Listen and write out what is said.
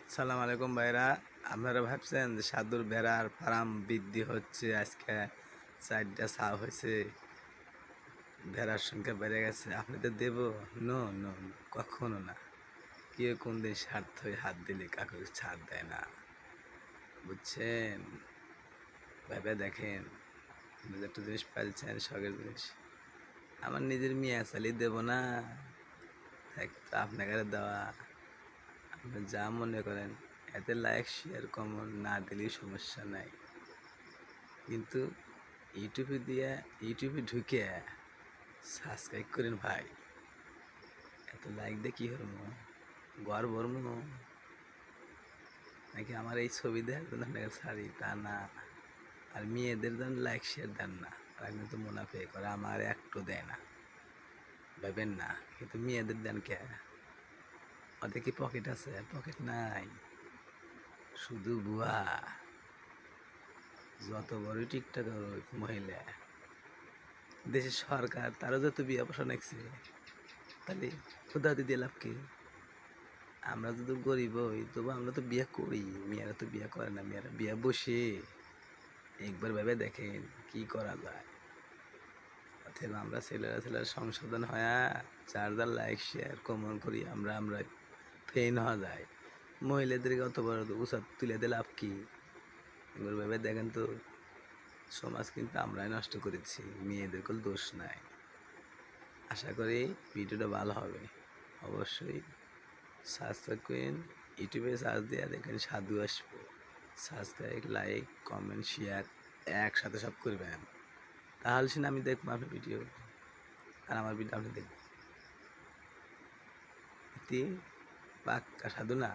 আসসালামু আলাইকুম ভাইরা। আপনারা ভাবছেন যে সাধুর ভেড়ার ফার্ম বৃদ্ধি হচ্ছে, আজকে 4টা ছাও হয়েছে, ভেড়ার সংখ্যা বেড়ে গেছে, আপনাদের দেব? নো নো নো, কখনো না। কেউ কোন দিন স্বার্থ হাত দিলে কাউকে ছাড় দেয় না, বুঝছেন? ভেবে দেখেন, আপনাদের একটা জিনিস পাইছেন, শখের জিনিস। আমার নিজের মেয়ে চালিয়ে দেব না, তো আপনাকে দেওয়া। আপনি যা মনে করেন, এতে লাইক শেয়ার কমেন্ট না দিলেই সমস্যা নাই, কিন্তু ইউটিউবে ঢুকে সাবস্ক্রাইব করেন ভাই। এত লাইক দিয়ে কী হরমো? ঘর ভরমো নাকি? আমার এই ছবি দেখার জন্য আপনাকে ছাড়ি তা না। আর মেয়েদের যেন লাইক শেয়ার দেন না, তারা কিন্তু মুনাফে করে, আমার একটু দেয় না, ভাবেন না। কিন্তু মেয়েদের দেন কে? ওদের কি পকেট আছে? পকেট নাই, শুধু বুয়া। যত বড়ই টিকটকার মহিলা, দেশের সরকার তারও যত বিয়ে বসা নাকছে, তাহলে খুদাতে দিয়ে লাভ কি? আমরা যদি গরিব হই তবু আমরা তো বিয়ে করি, মেয়েরা তো বিয়ে করে না। মেয়েরা বিয়ে বসে একবার ভেবে দেখেন কি করা যায়। অথবা আমরা ছেলেরা সংশোধন হয়, যার লাইক শেয়ার কমন করি, আমরা ফেন হওয়া যায়। মহিলাদেরকে অত বড় উঁচা তুলে দিলে লাভ কি? একবার ভেবে দেখেন তো, সমাজ কিন্তু আমরাই নষ্ট করেছি, মেয়েদের কোনো দোষ নাই। আশা করি ভিডিওটা ভালো হবে। অবশ্যই সাবস্ক্রাইব করেন, ইউটিউবে সার্চ দিয়ে দেখেন সাধু আসবো। সাবস্ক্রাইব, লাইক, কমেন্ট, শেয়ার একসাথে সব করবেন, তাহলে সে আমি দেখবো আপনার ভিডিও, আর আমার ভিডিও আপনি দেখবেন। পাক্কা সাধু না?